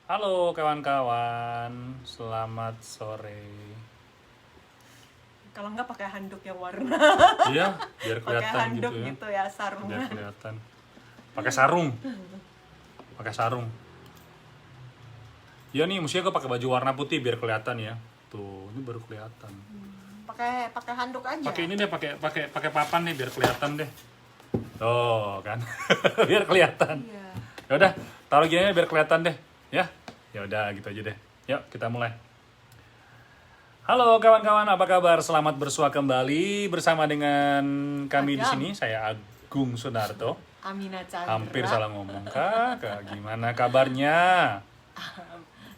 Halo kawan-kawan, selamat sore. Kalau nggak pakai handuk yang warna. Iya, biar Pakai kelihatan handuk gitu ya. gitu ya, sarungan. Biar kelihatan. Pakai sarung. Pakai sarung. Ya nih, mestinya gue pakai baju warna putih biar kelihatan ya. Tuh, ini baru kelihatan. Pakai handuk aja. Pakai ini deh, pakai papan nih biar kelihatan deh. Tuh, kan. Biar kelihatan. Iya. Ya udah, taruh gini biar kelihatan deh, ya. Ya udah, gitu aja deh. Yuk, kita mulai. Halo kawan-kawan, apa kabar? Selamat bersua kembali bersama dengan kami di sini. Saya Agung Sunarto. Amina Chandra. Hampir salah ngomong, Kak. Gimana kabarnya?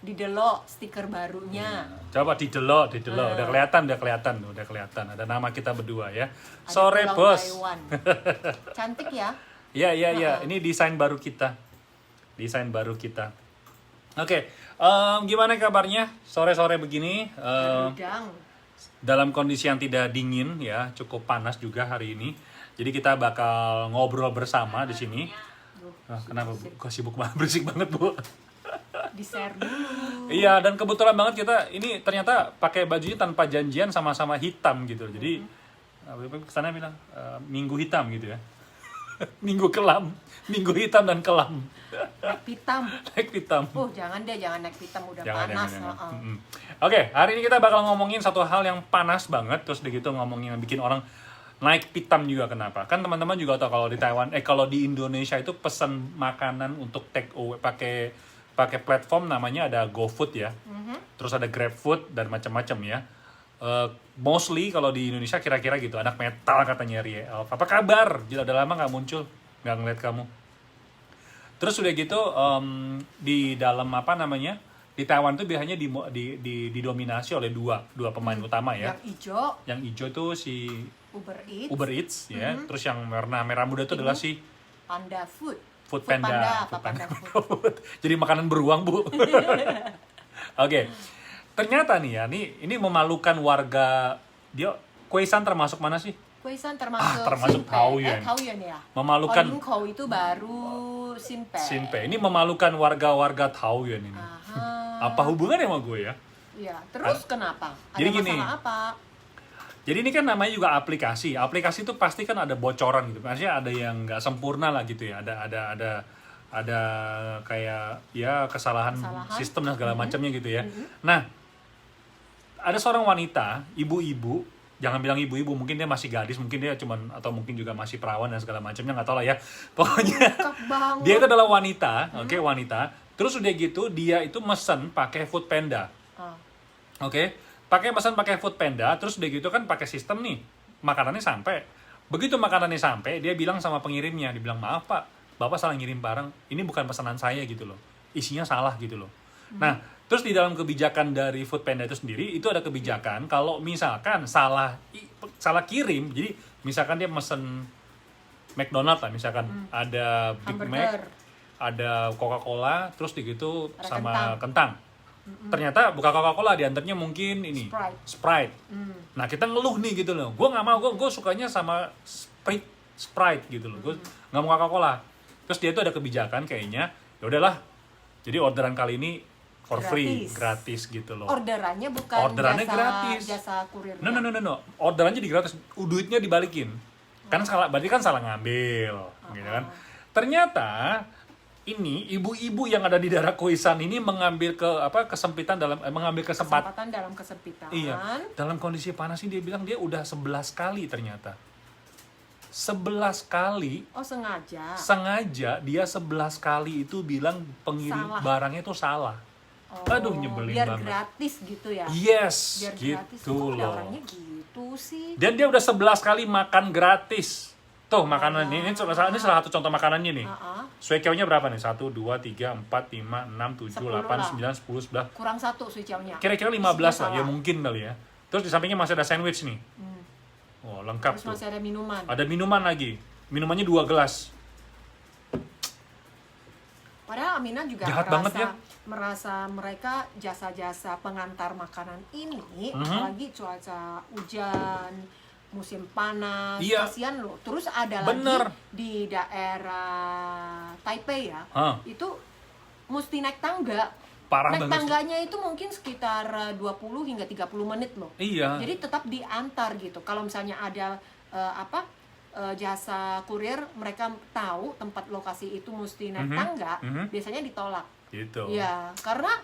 Didelok stiker barunya. Coba didelok. Udah kelihatan. Ada nama kita berdua ya. Ada Sore, pulau Bos. Taiwan. Cantik ya. Iya. Ini desain baru kita. Oke, gimana kabarnya sore-sore begini? Udang. Dalam kondisi yang tidak dingin ya, cukup panas juga hari ini. Jadi kita bakal ngobrol bersama di sini. Kenapa? Kok sibuk banget, berisik banget, Bu? Di-share dulu. Iya, dan kebetulan banget kita ini ternyata pakai bajunya tanpa janjian, sama-sama hitam gitu. Jadi kesana bilang minggu hitam gitu ya. Minggu kelam, minggu hitam dan kelam. Naik pitam. Oh, Jangan naik pitam, udah jangan. panas. Oke, hari ini kita bakal ngomongin satu hal yang panas banget, terus begitu ngomongin yang bikin orang naik pitam juga. Kenapa? Kan teman-teman juga tahu kalau di Taiwan, kalau di Indonesia itu pesan makanan untuk take away pakai platform namanya ada GoFood ya, terus ada GrabFood dan macam-macam ya. Mostly kalau di Indonesia kira-kira gitu, anak metal katanya Rie Elf. Apa kabar? Gila, udah lama nggak muncul, nggak ngeliat kamu. Terus udah gitu di dalam di Taiwan tuh biasanya didominasi oleh dua pemain utama ya. Yang hijau tuh si Uber Eats ya. Terus yang warna merah muda tuh adalah si Panda Food. Food Panda. Panda Food. Jadi makanan beruang, Bu. Oke. Ternyata nih ya, ini memalukan warga. Dia Kuisan termasuk mana sih? Kuisan termasuk Taoyuan. Taoyuan ya. Memalukan. Linkou itu baru Sinpe. Ini memalukan warga-warga Taoyuan ini. Apa hubungannya sama gue ya? Iya, terus kenapa? Ada Jadi gini. masalah apa? Jadi ini kan namanya juga aplikasi. Aplikasi itu pasti kan ada bocoran gitu. Maksudnya ada yang nggak sempurna lah gitu ya. Ada kayak ya kesalahan sistem dan segala macamnya gitu ya. Nah, ada seorang wanita, ibu-ibu, jangan bilang ibu-ibu, mungkin dia masih gadis, mungkin dia atau mungkin juga masih perawan dan segala macamnya, nggak tahu lah ya. Pokoknya dia itu adalah wanita, wanita. Terus udah gitu dia itu mesen pakai Food Panda. Pakai Food Panda, terus udah gitu kan pakai sistem nih, makanannya sampai. Begitu makanannya sampai, dia bilang sama pengirimnya, dia bilang, "Maaf Pak, Bapak salah ngirim barang, ini bukan pesanan saya gitu loh. Isinya salah gitu loh." Nah, terus di dalam kebijakan dari Food Panda itu sendiri, itu ada kebijakan kalau misalkan salah kirim, jadi misalkan dia mesen McDonald lah, misalkan ada Big Mac, ada Coca-Cola, terus gitu sama kentang. Ternyata bukan Coca-Cola, diantaranya mungkin ini Sprite. Nah, kita ngeluh nih gitu loh. Gue nggak mau, gue sukanya sama Sprite gitu loh. Gue nggak mau Coca-Cola. Terus dia tuh ada kebijakan kayaknya, ya udahlah. Jadi orderan kali ini for free, gratis gitu loh. Orderannya bukan jasa kurirnya. No. Orderannya gratis, duitnya dibalikin. Kan berarti kan salah ngambil, gitu kan. Ternyata ini ibu-ibu yang ada di daerah Kuisan ini mengambil kesempatan dalam kesempitan. Iya. Dalam kondisi panas ini dia bilang dia udah 11 kali ternyata. 11 kali. Oh, sengaja. Sengaja dia 11 kali itu bilang pengirim barangnya itu salah. Aduh, nyebelin biar banget. Biar gratis gitu ya? Yes, biar gitu loh. Orangnya gitu sih. Dan dia udah 11 kali makan gratis. Tuh, makanan ini salah satu contoh makanannya nih. Suikiao-nya berapa nih? 1, 2, 3, 4, 5, 6, 7, 8, 9, 10, 11. Kurang 1 suikiao-nya. Kira-kira 15 lah, ya mungkin kali ya. Terus di sampingnya masih ada sandwich nih. Oh, lengkap. Terus tuh. masih ada minuman. Ada minuman lagi. Minumannya 2 gelas. Padahal Amina juga merasa mereka jasa-jasa pengantar makanan ini, apalagi cuaca hujan, musim panas, kasihan loh. Terus ada lagi di daerah Taipei ya, itu mesti naik tangga. Parah naik banget. tangganya itu mungkin sekitar 20 hingga 30 menit loh. Iya. Jadi tetap diantar gitu. Kalau misalnya ada jasa kurir, mereka tahu tempat lokasi itu mesti naik tangga, biasanya ditolak. Gitu. Iya, karena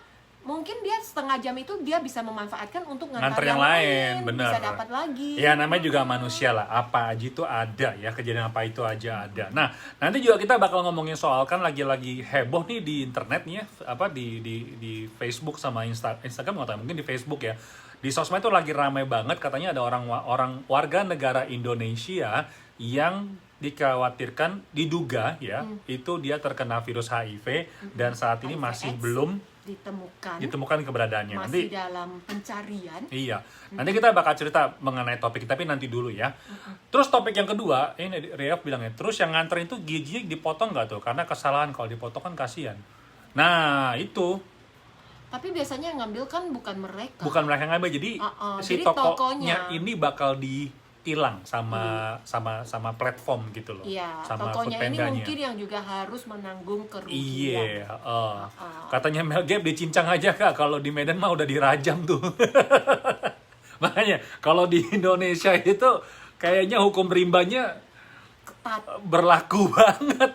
mungkin dia setengah jam itu dia bisa memanfaatkan untuk nganter yang lain, bener. bisa dapat lagi. Ya namanya juga manusia lah, apa aja itu ada ya, kejadian apa itu aja ada. Nah nanti juga kita bakal ngomongin soal kan lagi heboh nih di internet nih ya, apa di Facebook sama Instagram nggak tahu, mungkin di Facebook ya. Di sosmed itu lagi ramai banget, katanya ada orang warga negara Indonesia yang dikhawatirkan, diduga ya, itu dia terkena virus HIV dan saat ini masih belum ditemukan keberadaannya. Masih dalam pencarian. Iya. Nanti kita bakal cerita mengenai topik, tapi nanti dulu ya. Terus topik yang kedua, ini Reaf bilangnya, terus yang nganterin itu giginya dipotong nggak tuh? Karena kesalahan, kalau dipotong kan kasihan. Nah itu. Tapi biasanya yang ngambil kan bukan mereka. Bukan mereka yang ngambil, jadi si jadi tokonya ini bakal ditilang sama platform gitu loh. Iya, sama tokonya ini Foodpanda-nya. mungkin yang juga harus menanggung kerugian. Iya, katanya Mel Gap dicincang aja Kak, kalau di Medan mah udah dirajam tuh. Makanya kalau di Indonesia itu kayaknya hukum rimbanya Ketat. Berlaku banget.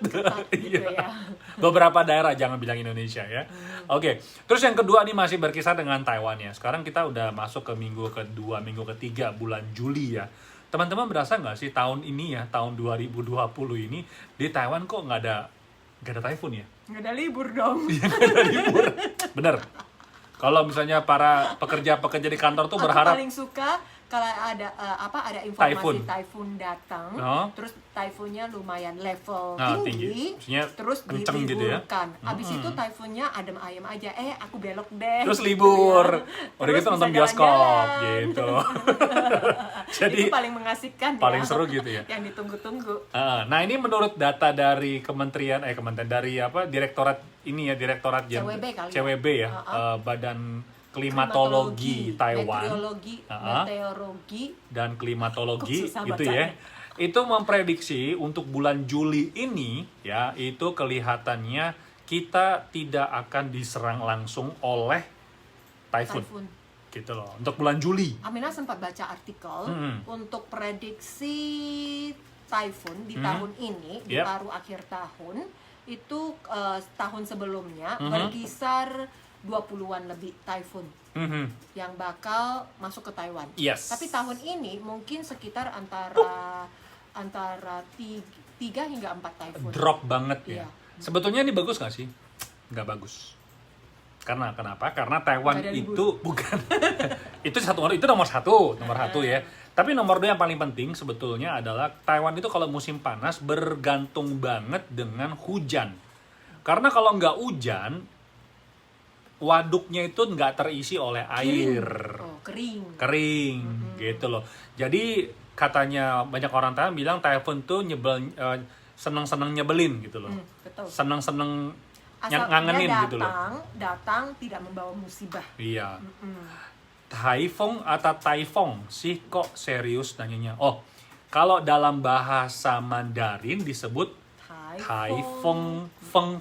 Gitu ya. Beberapa daerah, jangan bilang Indonesia ya. Oke, terus yang kedua nih masih berkisar dengan Taiwan ya. Sekarang kita udah masuk ke minggu kedua, minggu ketiga bulan Juli ya. Teman-teman berasa nggak sih tahun ini ya, tahun 2020 ini di Taiwan kok nggak ada typhoon ya? Nggak ada libur dong. Iya, nggak ada libur. Bener. Kalau misalnya para pekerja di kantor tuh berharap. Aku paling suka kalau ada informasi typhoon datang, terus typhoonnya lumayan level tinggi. Terus kenceng diliburkan. Gitu ya? Abis itu typhoonnya adem ayem aja, aku belok deh. Terus libur, gitu ya. udah gitu nonton bioskop gitu. Jadi itu paling mengasihkan, paling ya. seru gitu ya. Yang ditunggu-tunggu. Nah ini menurut data dari kementerian dari direktorat ini ya, direktorat CWB ya, Badan Klimatologi Taiwan, meteorologi dan klimatologi gitu ya. Itu memprediksi untuk bulan Juli ini ya, itu kelihatannya kita tidak akan diserang langsung oleh typhoon. Gitu loh. Untuk bulan Juli. Amina sempat baca artikel untuk prediksi typhoon di tahun ini, di paruh akhir tahun, itu tahun sebelumnya berkisar 20-an lebih typhoon yang bakal masuk ke Taiwan. Yes. Tapi tahun ini mungkin sekitar antara 3 hingga 4 typhoon. Drop banget ya. Iya. Sebetulnya ini bagus nggak sih? Nggak bagus. Kenapa? Karena Taiwan itu bukan itu nomor satu ya. Tapi nomor 2 yang paling penting sebetulnya adalah Taiwan itu kalau musim panas bergantung banget dengan hujan. Karena kalau nggak hujan, waduknya itu nggak terisi oleh air. Kering gitu loh. Jadi katanya banyak orang Taiwan bilang typhoon tuh seneng-seneng nyebelin gitu loh. Seneng-seneng ngangenin gitu loh. Datang tidak membawa musibah. Iya. Taifong sih kok serius nanyanya. Oh, kalau dalam bahasa Mandarin disebut Taifong, feng,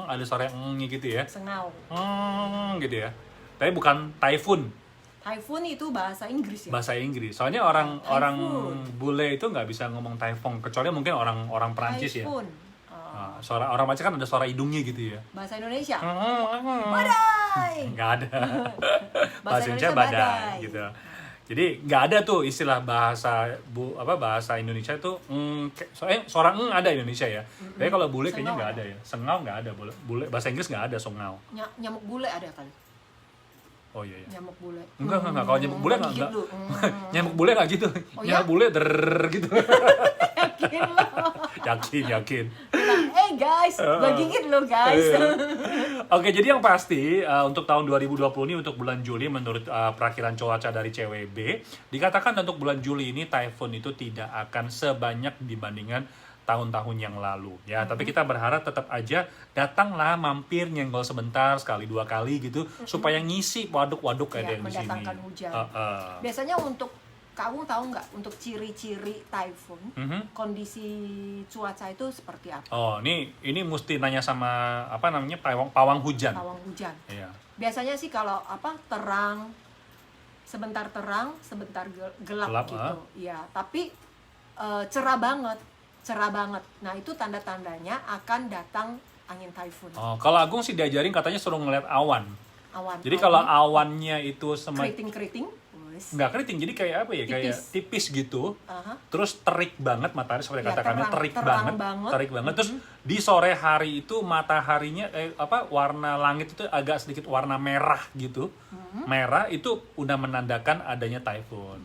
ada suara nya gitu ya. Sengau. Gitu ya. Tapi bukan typhoon. Typhoon itu bahasa Inggris ya? Bahasa Inggris. Soalnya orang bule itu nggak bisa ngomong typhoon, kecuali mungkin orang Perancis typhoon. Ya. Suara orang Perancis kan ada suara hidungnya gitu ya. Bahasa Indonesia? Badai. Nggak ada. Bahasa Indonesia badai gitu. Jadi nggak ada tuh istilah bahasa Indonesia itu suara ada Indonesia ya. Tapi kalau bule kayaknya nggak ada ya. Sengau nggak ada, bule bahasa Inggris nggak ada sengau. Nyamuk bule ada kali. Oh iya. Nyamuk bule. Enggak. Kalau nyamuk bule nggak. Nyamuk bule nggak gitu. Oh, nyamuk bule gitu. Yakin. Yakin. Guys, gigit lo guys. Oke, jadi yang pasti untuk tahun 2020 ini untuk bulan Juli menurut perakiran cuaca dari CWB dikatakan untuk bulan Juli ini typhoon itu tidak akan sebanyak dibandingkan tahun-tahun yang lalu ya. Tapi kita berharap tetap aja datanglah mampir nyenggol sebentar sekali 2 kali gitu supaya ngisi waduk-waduk ada yang di sini. Mendatangkan hujan. Biasanya untuk Kamu tahu nggak untuk ciri-ciri typhoon, kondisi cuaca itu seperti apa? Oh, ini mesti nanya sama apa namanya pawang hujan. Pawang hujan. Iya. Biasanya sih kalau terang, sebentar gelap gitu. Iya, tapi cerah banget. Nah, itu tanda-tandanya akan datang angin typhoon. Oh, kalau Agung sih diajarin katanya suruh ngeliat awan. Jadi Awan. kalau awannya itu Keriting-keriting. nggak keriting, jadi kayak apa ya, kayak tipis gitu, terus terik banget matahari seperti kata kami, terik banget. Terus di sore hari itu mataharinya warna langit itu agak sedikit warna merah gitu, merah itu udah menandakan adanya typhoon.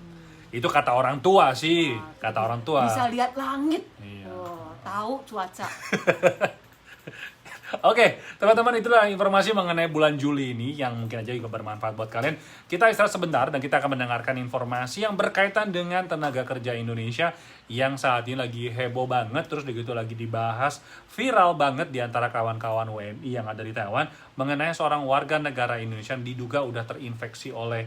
Itu kata orang tua sih, kata orang tua. Bisa lihat langit, iya. Tahu cuaca. Oke, teman-teman, itulah informasi mengenai bulan Juli ini yang mungkin aja juga bermanfaat buat kalian. Kita istirahat sebentar dan kita akan mendengarkan informasi yang berkaitan dengan tenaga kerja Indonesia yang saat ini lagi heboh banget, terus begitu lagi dibahas, viral banget di antara kawan-kawan WNI yang ada di Taiwan mengenai seorang warga negara Indonesia yang diduga udah terinfeksi oleh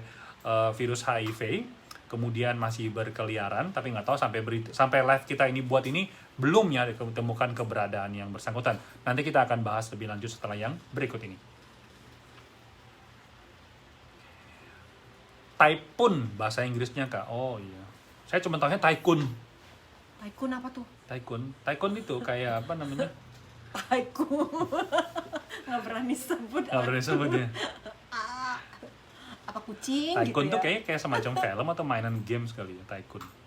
virus HIV. Kemudian masih berkeliaran, tapi nggak tahu sampai live kita ini buat ini belum ya ditemukan keberadaan yang bersangkutan. Nanti kita akan bahas lebih lanjut setelah yang berikut ini. Typhoon bahasa Inggrisnya Kak. Oh iya. Saya cuma tahunya tycoon. Tycoon apa tuh? Tycoon itu kayak apa namanya? Tycoon. Nggak berani sebut. Nggak berani sebutnya. Apa kucing Tycoon gitu ya? tuh kayak semacam film atau mainan games kali ya, Tycoon.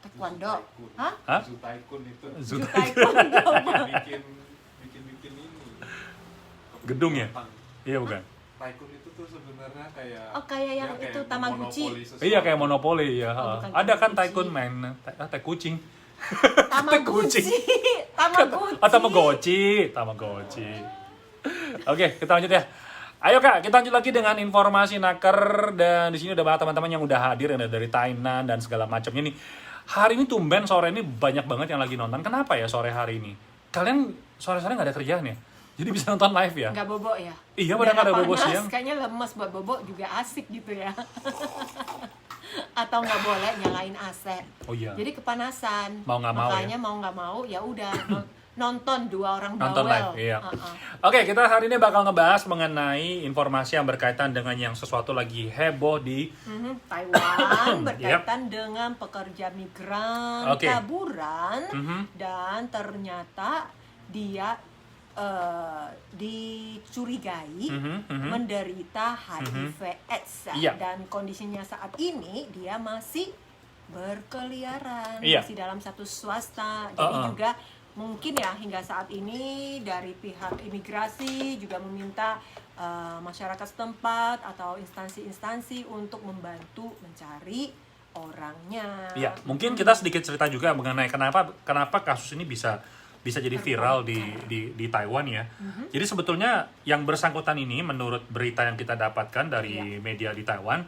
Taekwondo. Hah? Zoo Tycoon itu. Zoo Taekwondo. bikin ini. Gedung ya? Iya bukan? Tycoon itu tuh sebenarnya kayak kayak yang itu Tamagotchi. Iya kayak monopoli ya. Oh, bukan ada kan Tamagotchi. Tycoon main kucing. Tamagotchi. Tamagotchi. Oke, kita lanjut ya. Ayo Kak, kita lanjut lagi dengan informasi naker, dan di sini udah banyak teman-teman yang udah hadir yang dari Tainan dan segala macamnya nih. Hari ini tumben sore ini banyak banget yang lagi nonton. Kenapa ya sore hari ini? Kalian sore-sore nggak ada kerjaan ya? Jadi bisa nonton live ya? Nggak bobo ya? Iya, padahal nggak ada bobo panas, siang. Kayaknya lemes buat bobo juga asik gitu ya. Atau nggak boleh nyalain AC. Oh iya. Jadi kepanasan. Mau nggak mau Makanya ya? mau nggak mau ya udah nonton dua orang Nonton bawel. live, iya. Oke, kita hari ini bakal ngebahas mengenai informasi yang berkaitan dengan yang sesuatu lagi heboh di Taiwan berkaitan dengan pekerja migran kaburan dan ternyata dia dicurigai menderita HIV/AIDS dan kondisinya saat ini dia masih berkeliaran, masih dalam status swasta. Jadi juga mungkin ya hingga saat ini dari pihak imigrasi juga meminta masyarakat setempat atau instansi-instansi untuk membantu mencari orangnya. Iya, mungkin kita sedikit cerita juga mengenai kenapa kasus ini bisa jadi viral di Taiwan ya. Jadi sebetulnya yang bersangkutan ini menurut berita yang kita dapatkan dari media di Taiwan,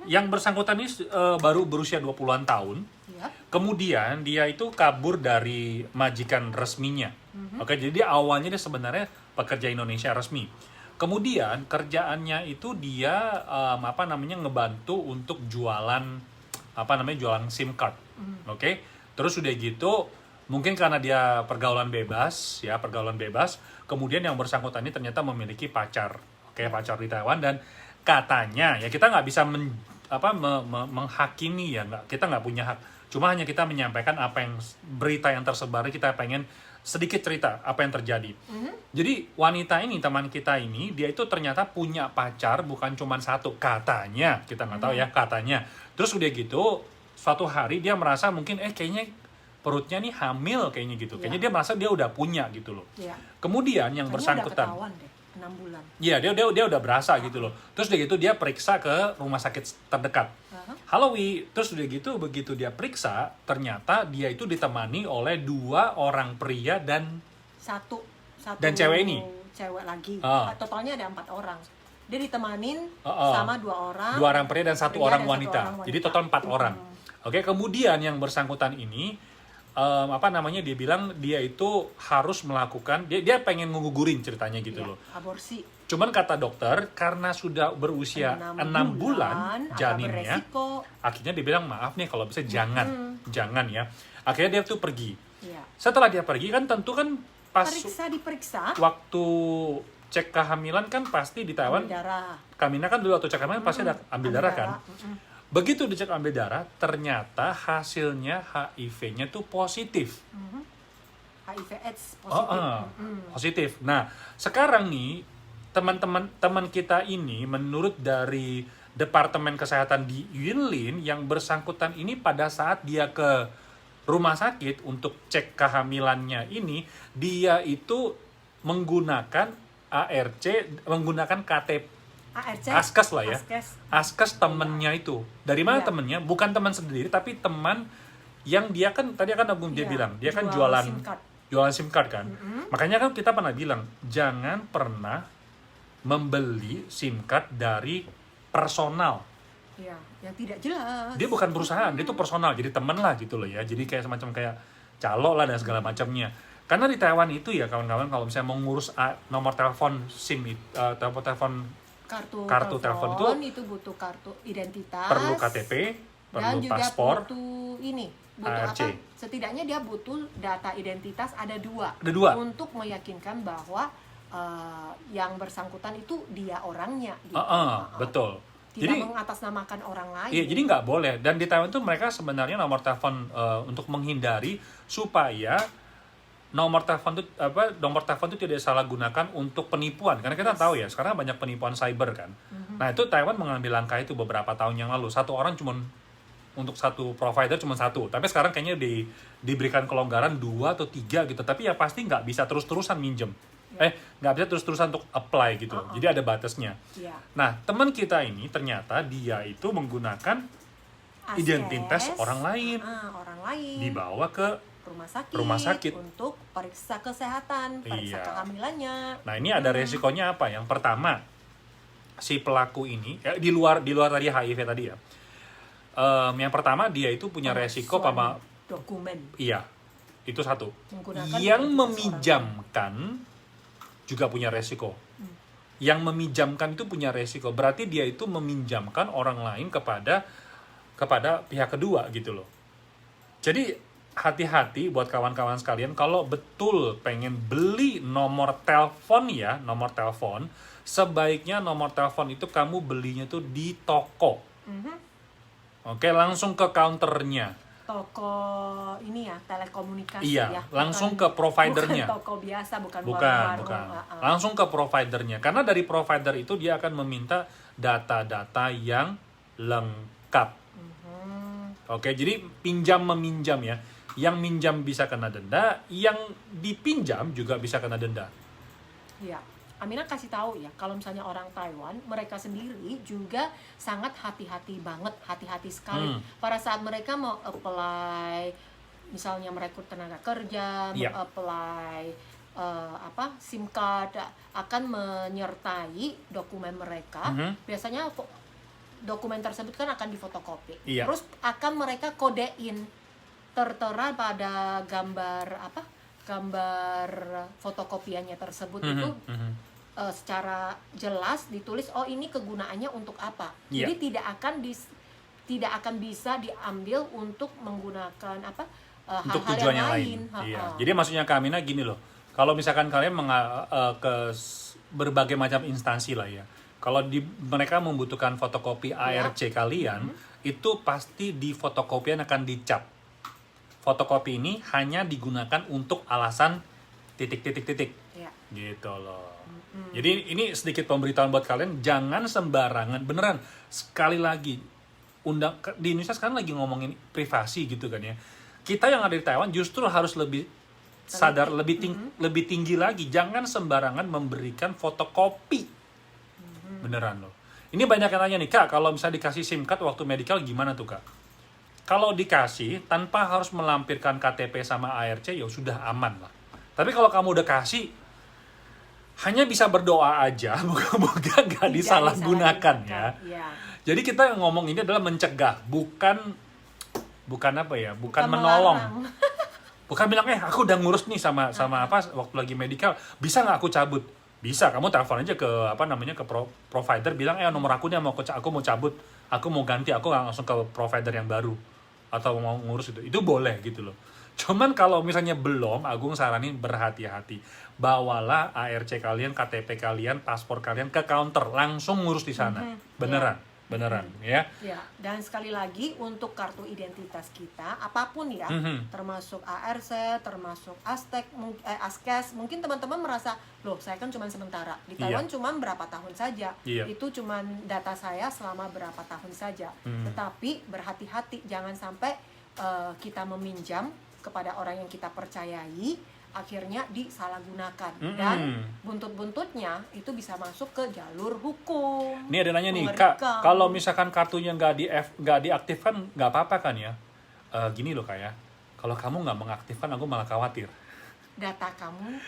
yang bersangkutan ini baru berusia 20-an tahun. Kemudian dia itu kabur dari majikan resminya. Oke, jadi dia awalnya dia sebenarnya pekerja Indonesia resmi. Kemudian kerjaannya itu dia ngebantu untuk jualan SIM card. Oke. Terus udah gitu mungkin karena dia pergaulan bebas, kemudian yang bersangkutan ini ternyata memiliki pacar. Oke, pacar di Taiwan, dan katanya ya kita nggak bisa menghakimi ya, kita nggak punya hak. Cuma hanya kita menyampaikan apa yang berita yang tersebar, kita pengen sedikit cerita apa yang terjadi. Jadi wanita ini, teman kita ini, dia itu ternyata punya pacar bukan cuma satu, katanya, kita nggak tahu ya, katanya. Terus udah gitu, suatu hari dia merasa mungkin kayaknya perutnya nih hamil kayaknya gitu. Kayaknya dia merasa dia udah punya gitu loh. Kemudian yang bersangkutan, udah ketahuan deh, 6 bulan. Iya, dia udah berasa gitu loh. Terus udah gitu dia periksa ke rumah sakit terdekat. Halo Wi, terus udah gitu begitu dia periksa, ternyata dia itu ditemani oleh 2 orang pria dan satu dan cewek ini. Cewek lagi. Totalnya ada 4 orang. Dia ditemanin sama 2 orang. 2 orang pria dan 1 orang wanita. Jadi total 4 orang. Oke, kemudian yang bersangkutan ini dia bilang dia itu harus melakukan, dia pengen ngugurin ceritanya gitu Iya, loh. aborsi. Cuman kata dokter karena sudah berusia 6 bulan janinnya, beresiko. akhirnya dia bilang maaf nih kalau bisa jangan ya. Akhirnya dia tuh pergi. Iya. Setelah dia pergi kan tentu kan pas Diperiksa. waktu cek kehamilan kan pasti di Taiwan, Ambil darah. Kamina kan dulu waktu cek kehamilan pasti ada ambil darah kan. Mm-mm. Begitu dicek ambil darah, ternyata hasilnya HIV-nya tuh positif. HIV/AIDS positif. Positif. Nah, sekarang nih teman kita ini menurut dari Departemen Kesehatan di Yunlin yang bersangkutan ini pada saat dia ke rumah sakit untuk cek kehamilannya ini, dia itu menggunakan ARC, menggunakan KTP ARC. Askes lah ya. Askes temennya Iya. itu. Dari mana Iya. temennya? Bukan teman sendiri, tapi teman yang dia kan tadi kan dia Iya, bilang dia kan jual jualan SIM card. SIM card kan. Makanya kan kita pernah bilang jangan pernah membeli SIM card dari personal. Iya, yang tidak jelas. Dia bukan perusahaan, dia tuh personal, jadi temen lah gitu loh ya. Jadi kayak semacam kayak calo lah dan segala macamnya. Karena di Taiwan itu ya kawan-kawan kalau misalnya mau ngurus nomor telepon SIM, telepon kartu telepon itu butuh kartu identitas, perlu KTP, dan perlu juga paspor, butuh ARC. apa? Setidaknya dia butuh data identitas ada dua untuk meyakinkan bahwa yang bersangkutan itu dia orangnya. Gitu. Betul. Tidak Jadi mengatasnamakan orang lain. iya, jadi nggak boleh. Dan di Taiwan tuh mereka sebenarnya nomor telepon untuk menghindari supaya nomor telepon itu tidak salah gunakan untuk penipuan. Karena kita tahu ya, sekarang banyak penipuan cyber kan. Nah, itu Taiwan mengambil langkah itu beberapa tahun yang lalu. Satu orang cuma untuk satu provider cuma satu. Tapi sekarang kayaknya diberikan kelonggaran 2 atau 3 gitu. Tapi ya pasti nggak bisa terus-terusan minjem. Nggak bisa terus-terusan untuk apply gitu. Jadi ada batasnya. Yeah. Nah, teman kita ini ternyata dia itu menggunakan Askes, identitas orang lain. Orang lain. Dibawa ke rumah sakit untuk periksa kesehatan, periksa Iya. kehamilannya. Nah, ini ada resikonya apa? Yang pertama, si pelaku ini di luar tadi HIV tadi ya. Yang pertama dia itu punya resiko sama dokumen. Iya. Itu satu. Menggunakan Yang identitas meminjamkan juga punya resiko. Yang meminjamkan itu punya resiko. Berarti dia itu meminjamkan orang lain kepada pihak kedua gitu loh. Jadi hati-hati buat kawan-kawan sekalian kalau betul pengen beli nomor telepon, sebaiknya nomor telepon itu kamu belinya tuh di toko. Oke, langsung ke counternya. Toko ini ya, telekomunikasi Iya, ya. langsung ke providernya. Bukan toko biasa, bukan Bukan. warung-warung. Langsung ke providernya. Karena dari provider itu dia akan meminta data-data yang lengkap. Oke, jadi pinjam-meminjam ya. Yang minjam bisa kena denda, yang dipinjam juga bisa kena denda. Iya. Amina kasih tahu ya, kalau misalnya orang Taiwan, mereka sendiri juga sangat hati-hati banget, hati-hati sekali. Pada saat mereka mau apply, misalnya merekrut tenaga kerja, Iya. apply SIM card, akan menyertai dokumen mereka. Biasanya dokumen tersebut kan akan difotokopi. Iya. Terus akan mereka kodein, tertera pada gambar fotokopiannya tersebut itu secara jelas ditulis ini kegunaannya untuk apa. Iya. Jadi tidak akan bisa diambil untuk menggunakan Untuk hal-hal tujuan yang yang lain. lain. Iya. Jadi maksudnya Kak Amina gini loh. Kalau misalkan kalian ke berbagai macam instansi lah ya. Kalau mereka membutuhkan fotokopi ARC kalian, itu pasti di fotokopian akan dicap. Fotokopi ini hanya digunakan untuk alasan titik-titik-titik. Ya. Gitu loh. Jadi ini sedikit pemberitahuan buat kalian, jangan sembarangan, beneran. Sekali lagi, di Indonesia sekarang lagi ngomongin privasi gitu kan ya. Kita yang ada di Taiwan justru harus lebih sadar, lebih tinggi lagi. Jangan sembarangan memberikan fotokopi. Beneran loh. Ini banyak yang nanya nih, Kak, kalau misalnya dikasih SIM card waktu medical gimana tuh, Kak? Kalau dikasih tanpa harus melampirkan KTP sama ARC ya sudah aman lah. Tapi kalau kamu udah kasih hanya bisa berdoa aja, moga-moga nggak disalahgunakan ya. Jadi kita ngomong ini adalah mencegah, bukan menolong. Bukan bilang, aku udah ngurus nih sama apa waktu lagi medical, bisa nggak aku cabut? Bisa, kamu telepon aja ke ke provider, bilang nomor aku nih aku mau cabut, aku mau ganti, aku langsung ke provider yang baru atau mau ngurus itu boleh gitu loh. Cuman kalau misalnya belum, Agung saranin berhati-hati. Bawalah ARC kalian, KTP kalian, paspor kalian ke counter, langsung ngurus di sana. Beneran ya. Ya, dan sekali lagi untuk kartu identitas kita apapun ya, termasuk ARC, termasuk Askes, mungkin teman-teman merasa, loh saya kan cuma sementara di Taiwan, cuma berapa tahun saja, itu cuma data saya selama berapa tahun saja. Tetapi berhati-hati, jangan sampai kita meminjam kepada orang yang kita percayai, akhirnya disalahgunakan dan buntut-buntutnya itu bisa masuk ke jalur hukum. Ini ada nanya nih, Kak, kalau misalkan kartunya nggak diaktifkan nggak apa-apa kan ya? Gini loh Kak ya, kalau kamu nggak mengaktifkan aku malah khawatir. Data kamu?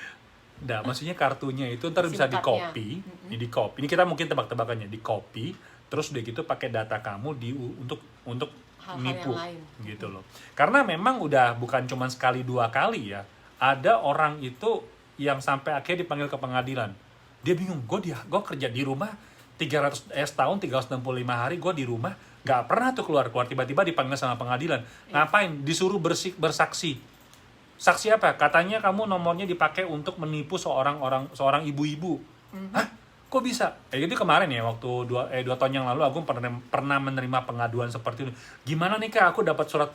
Nah, maksudnya kartunya itu ntar bisa di-copy, Ini kita mungkin tebak-tebakannya, di-copy, terus udah gitu pakai data kamu untuk hal-hal nipu, yang lain. gitu loh. Karena memang udah bukan cuma sekali dua kali ya. Ada orang itu yang sampai akhirnya dipanggil ke pengadilan. Dia bingung, gue kerja di rumah 300 tahun, 365 hari gue di rumah, gak pernah tuh keluar, tiba-tiba dipanggil sama pengadilan. Ngapain? Disuruh bersaksi. Saksi apa? Katanya kamu nomornya dipakai untuk menipu seorang ibu-ibu. Hah? Kok bisa? Itu kemarin ya, waktu 2 tahun yang lalu aku pernah menerima pengaduan seperti itu. Gimana nih Kak, aku dapat surat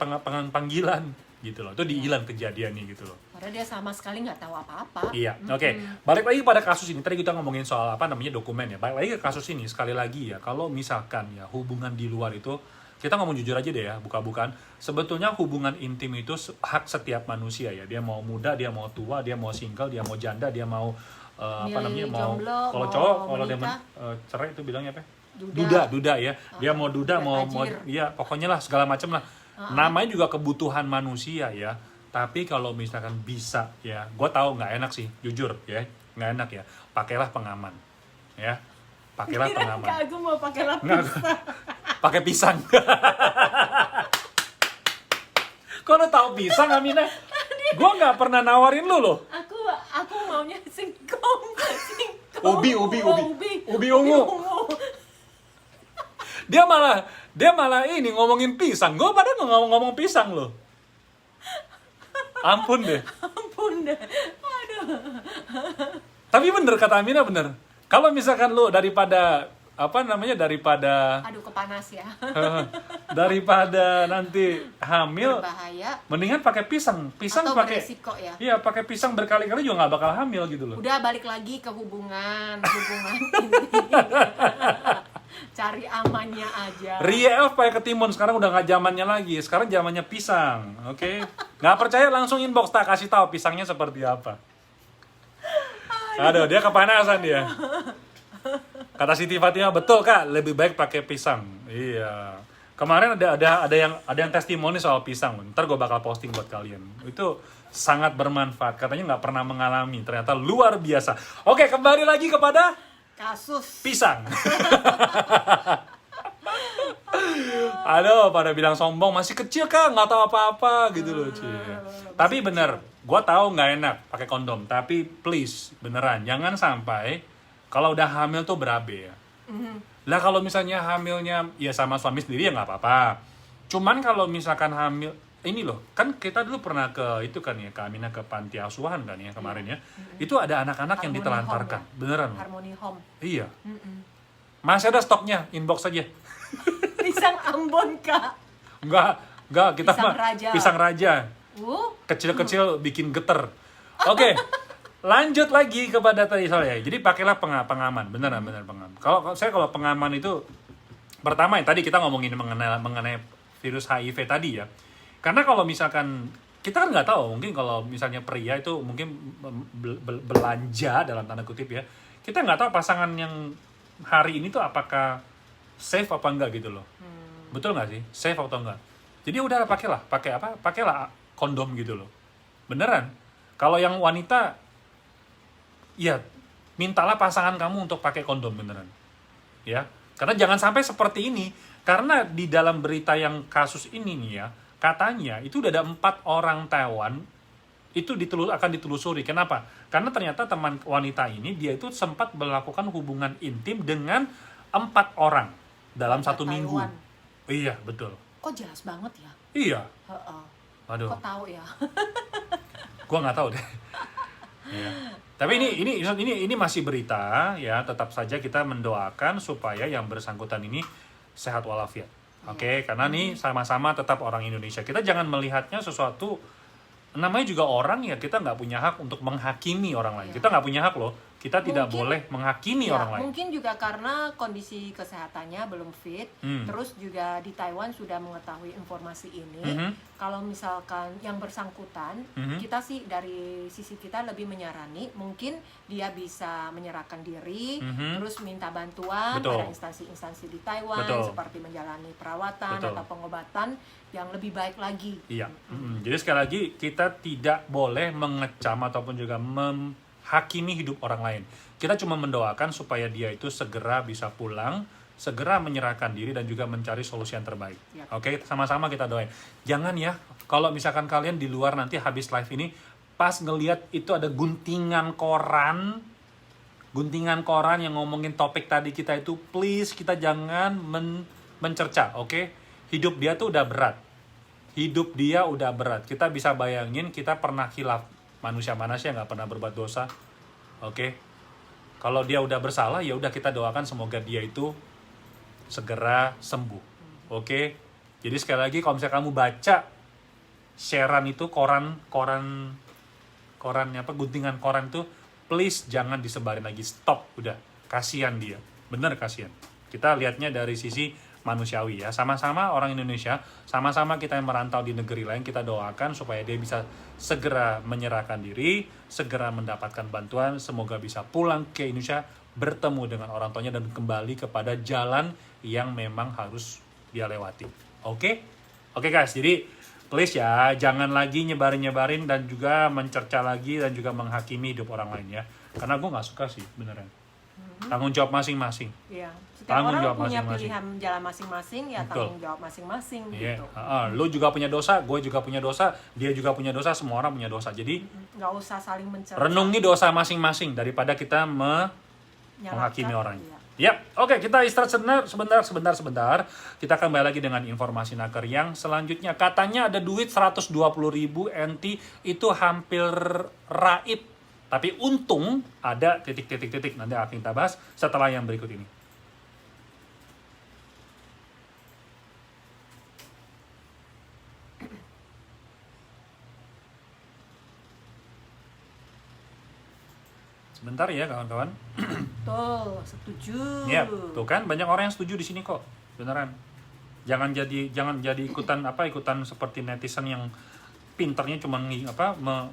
panggilan gitu loh. Itu dihilang kejadiannya gitu loh. Padahal dia sama sekali nggak tahu apa-apa. Iya, oke. Balik lagi pada kasus ini. Tadi kita ngomongin soal dokumen ya. Balik lagi ke kasus ini. Sekali lagi ya, kalau misalkan ya hubungan di luar itu, kita ngomong jujur aja deh ya, buka-bukaan. Sebetulnya hubungan intim itu hak setiap manusia ya. Dia mau muda, dia mau tua, dia mau single, dia mau janda, dia mau jomblo, kalau cowok, kalau dia cerai itu bilangnya apa? Duda ya. Dia mau duda, mau ya pokoknya lah segala macam lah. Namanya juga kebutuhan manusia ya. Tapi kalau misalkan bisa ya, gue tahu nggak enak sih, jujur ya, nggak enak ya. Pakailah pengaman, ya. Pakailah pengaman. Kak, aku mau pakailah pisang. Pakai pisang. Kok lo tahu pisang, Aminah? Gue nggak pernah nawarin lu loh. Aku maunya singkong. Ubi ungu. Dia malah ini ngomongin pisang. Gue padahal ngomong pisang loh. Ampun deh. Aduh. Tapi bener kata Amina, bener. Kalau misalkan lo daripada aduh kepanas ya. Daripada nanti hamil, berbahaya. mendingan pakai pisang. Atau pakai beresiko ya. Iya, pakai pisang berkali-kali juga nggak bakal hamil gitu loh. Udah balik lagi ke hubungan ini. Cari amannya aja. Rief pakai ketimun, sekarang udah nggak zamannya lagi. Sekarang zamannya pisang, oke? Nggak percaya langsung inbox, tak kasih tahu pisangnya seperti apa. Aduh, dia kepanasan dia. Kata Siti Fatimah, betul Kak, lebih baik pakai pisang. Iya. Kemarin ada yang testimoni soal pisang. Ntar gue bakal posting buat kalian. Itu sangat bermanfaat. Katanya nggak pernah mengalami. Ternyata luar biasa. Oke, kembali lagi kepada kasus pisang. Aduh, pada bilang sombong, masih kecil Kak, nggak tahu apa-apa gitu loh. Tapi bener, gue tahu nggak enak pakai kondom. Tapi please, beneran, jangan sampai kalau udah hamil tuh berabe ya. Lah kalau misalnya hamilnya ya sama suami sendiri ya nggak apa-apa. Cuman kalau misalkan hamil, ini loh, kan kita dulu pernah ke itu kan ya, Kak Aminah ke panti asuhan kan ya kemarin ya. Itu ada anak-anak yang ditelantarkan, ya? Beneran loh. Harmony Home. Iya. Masih ada stoknya, inbox aja. Pisang Ambon Kak. Enggak, kita Pisang mah raja. pisang raja. Kecil-kecil bikin geter. Oke. Lanjut lagi kepada tadi soalnya. Jadi pakailah pengaman, benar pengaman. Kalau pengaman itu pertama yang tadi kita ngomongin mengenai virus HIV tadi ya. Karena kalau misalkan kita kan nggak tahu, mungkin kalau misalnya pria itu mungkin belanja dalam tanda kutip ya. Kita nggak tahu pasangan yang hari ini tuh apakah safe apa enggak gitu loh. Betul nggak sih? Safe atau enggak? Jadi udah pakailah kondom gitu loh. Beneran. Kalau yang wanita, ya, mintalah pasangan kamu untuk pakai kondom beneran. Ya, karena jangan sampai seperti ini. Karena di dalam berita yang kasus ini nih ya, katanya itu udah ada 4 orang Taiwan itu akan ditelusuri. Kenapa? Karena ternyata teman wanita ini dia itu sempat melakukan hubungan intim dengan 4 orang dalam Warga 1 minggu. Taiwan. Iya, betul. Kok jelas banget ya? Iya. Heeh. Aduh, Kok tahu ya? gua nggak tahu deh. Iya. Tapi ini masih berita ya. Tetap saja kita mendoakan supaya yang bersangkutan ini sehat walafiat. Oke, karena nih sama-sama tetap orang Indonesia. Kita jangan melihatnya sesuatu, namanya juga orang ya, kita nggak punya hak untuk menghakimi orang lain. Iya. Kita nggak punya hak loh. Kita tidak Mungkin- boleh menghakimi Ya, orang lain. mungkin juga karena kondisi kesehatannya belum fit, terus juga di Taiwan sudah mengetahui informasi ini. Mhm. Kalau misalkan yang bersangkutan, kita sih dari sisi kita lebih menyarani, mungkin dia bisa menyerahkan diri, terus minta bantuan Betul. pada instansi-instansi di Taiwan, Betul. seperti menjalani perawatan Betul. atau pengobatan yang lebih baik lagi. Iya. Jadi sekali lagi kita tidak boleh mengecam ataupun juga menghakimi hidup orang lain. Kita cuma mendoakan supaya dia itu segera bisa pulang, segera menyerahkan diri dan juga mencari solusi yang terbaik. Yap. Oke, sama-sama kita doain. Jangan ya, kalau misalkan kalian di luar nanti habis live ini pas ngelihat itu ada guntingan koran yang ngomongin topik tadi kita itu, please kita jangan mencerca, oke? Hidup dia tuh udah berat. Hidup dia udah berat. Kita bisa bayangin kita pernah khilaf. Manusia mana sih yang nggak pernah berbuat dosa? Oke. Kalau dia udah bersalah, ya udah kita doakan semoga dia itu segera sembuh. Oke. Jadi sekali lagi kalau misalnya kamu baca sharean itu guntingan koran itu, please jangan disebarin lagi. Stop, udah. Kasihan dia. Bener kasihan. Kita lihatnya dari sisi manusiawi ya. Sama-sama orang Indonesia, sama-sama kita yang merantau di negeri lain, kita doakan supaya dia bisa segera menyerahkan diri, segera mendapatkan bantuan, semoga bisa pulang ke Indonesia, bertemu dengan orang tuanya dan kembali kepada jalan yang memang harus dia lewati. Oke? Oke guys, jadi please ya, jangan lagi nyebarin-nyebarin dan juga mencerca lagi dan juga menghakimi hidup orang lain ya. Karena gue nggak suka sih, beneran. Tanggung jawab masing-masing. Iya. Setiap Tanggung orang jawab punya masing-masing. pilihan jalan masing-masing, ya Betul. tanggung jawab masing-masing Iya. gitu. Lu juga punya dosa, gue juga punya dosa, dia juga punya dosa, semua orang punya dosa. Jadi Nggak usah saling mencerca. renungi dosa masing-masing daripada kita Nyalahkan, menghakimi orang. iya. Yap, oke, kita istirahat sebentar. Kita akan kembali lagi dengan informasi naker yang selanjutnya. Katanya ada duit 120.000 NT, itu hampir raib. Tapi untung ada titik-titik. Nanti akan kita bahas setelah yang berikut ini. Sebentar ya kawan-kawan. Tuh, setuju. Ya, tuh kan banyak orang yang setuju di sini kok, beneran. Jangan jadi ikutan seperti netizen yang pinternya cuma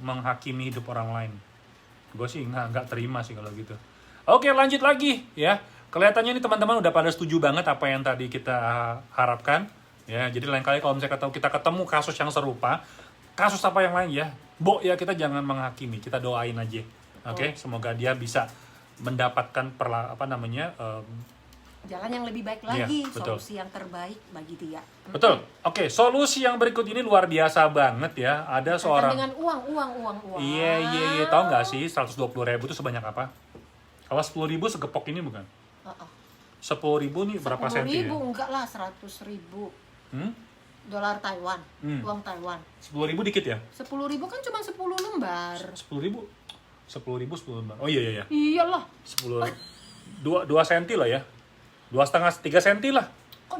menghakimi hidup orang lain. Gue sih nggak terima sih kalau gitu. Oke, lanjut lagi ya. Kelihatannya ini teman-teman udah pada setuju banget apa yang tadi kita harapkan. Ya, jadi lain kali kalau misalnya kita ketemu kasus yang serupa, kasus apa yang lain ya, ya kita jangan menghakimi, kita doain aja. Oke, semoga dia bisa mendapatkan jalan yang lebih baik Iya, lagi, betul. solusi yang terbaik bagi dia. Betul. Oke, solusi yang berikut ini luar biasa banget ya. Ada Kaitan seorang dengan uang. Iya. Tahu nggak sih 120.000 itu sebanyak apa? Kalau 10.000 segepok ini bukan? 10.000 nih berapa senti ya? 10.000 enggak lah, 100.000 Hmm? dolar Taiwan, uang Taiwan. 10.000 dikit ya? 10.000 kan cuma 10 lembar. 10.000 10 lembar. Oh iya. Iyalah. 2 senti lah ya. 2,5 3 senti lah. Kok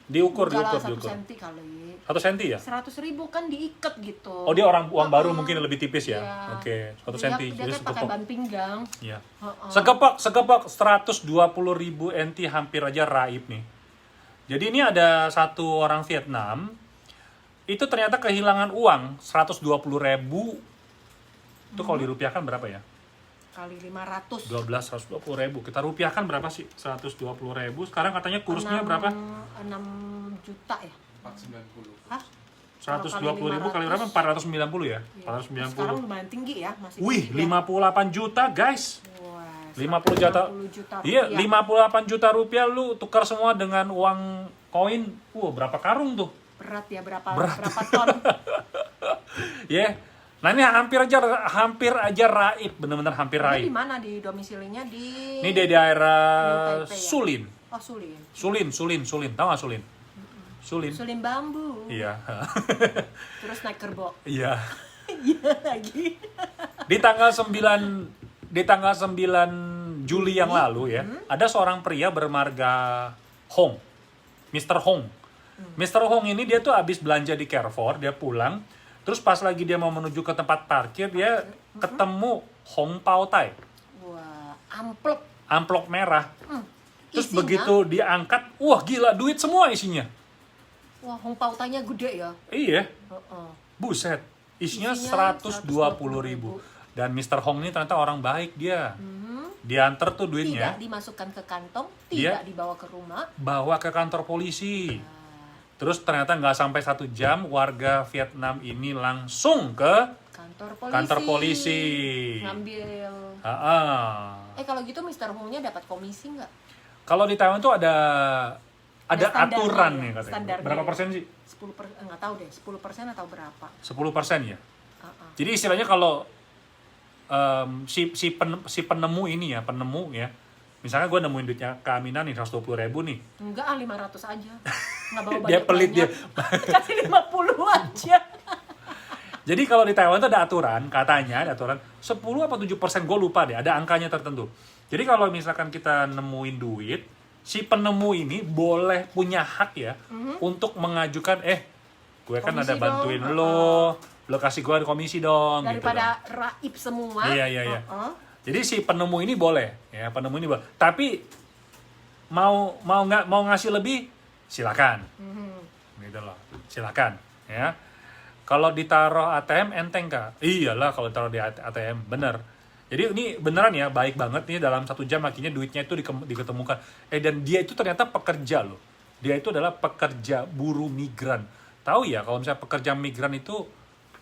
Diukur. 1 senti kali. 1 senti ya? 100.000 kan diikat gitu. Oh, dia uang baru mungkin lebih tipis ya. Iya. Oke, 1 senti. Dia Jadi kan pakai segepok. ban pinggang. Iya. Heeh. Segepok 120.000 NT hampir aja raib nih. Jadi ini ada satu orang Vietnam itu ternyata kehilangan uang 120.000. Itu kalau dirupiahkan berapa ya? Kali 500. 120.000. Kita rupiahkan berapa sih? 120.000. Sekarang katanya kursnya berapa? 6 juta ya? 490. Hah? 120.000 kali berapa? 490 ya? Iya. Sekarang 490. lumayan tinggi ya, masih Wih, tinggi ya. 58 juta guys. Wah, 50 juta. 50 juta Iya, rupiah. 58 juta rupiah lu tukar semua dengan uang koin. Berapa karung tuh? Berat ya, berapa ton? Ya. Nah ini hampir aja raib, bener-bener hampir Dia raib. di mana di domisilinya di Ini di daerah New Taipei ya? Sulin. Oh, Sulin. Sulin. Tahu nggak Sulin? Sulin. Sulin bambu. Iya. Terus naik kerbau. Iya. Iya lagi. Di tanggal 9 Juli yang lalu ya, ada seorang pria bermarga Hong. Mr. Hong. Mr. Hong ini dia tuh habis belanja di Carrefour, dia pulang, terus pas lagi dia mau menuju ke tempat parkir, dia ketemu Hong Pao Tai. Wah, amplop. Amplop merah. Terus Isinya? begitu dia angkat, wah gila, duit semua isinya. Wah, Hong Pao Tai-nya gede ya. Iya, Heeh. buset. Isinya Isinya 120.000. Dan Mr. Hong ini ternyata orang baik dia. Diantar tuh duitnya, Tidak dimasukkan ke kantong, Iya. tidak dibawa ke rumah. bawa ke kantor polisi. Terus ternyata nggak sampai 1 jam, warga Vietnam ini langsung ke kantor polisi. Ngambil. Kalau gitu Mr. Hong-nya dapat komisi nggak? Kalau di Taiwan tuh ada standarnya aturan ya, nih katanya. standarnya Berapa ya. persen sih? 10%, nggak tahu deh, 10% atau berapa. 10% ya. Uh-uh. Jadi istilahnya kalau si penemu ini ya, misalnya gue nemuin duitnya ke Amina nih 120.000 nih. Enggak, 500 aja. Nggak bawa Dia pelit dia. Kasih 50 aja. Jadi kalau di Taiwan tuh ada aturan, katanya ada aturan 10 apa 7%, gue lupa deh, ada angkanya tertentu. Jadi kalau misalkan kita nemuin duit, si penemu ini boleh punya hak ya untuk mengajukan, gue kan Komisi ada bantuin dong. lo kasih gue komisi dong. Daripada gitu raib semua. Iya. Uh-uh. Jadi si penemu ini boleh, ya penemu ini boleh. Tapi mau ngasih lebih, silakan. Gitu loh, silakan. Ya. Kalau ditaruh ATM enteng kak? Iyalah kalau taruh di ATM, bener. Jadi ini beneran ya, baik banget nih dalam 1 jam akhirnya duitnya itu diketemukan. Dan dia itu ternyata pekerja loh. Dia itu adalah pekerja buruh migran. Tahu ya kalau misalnya pekerja migran itu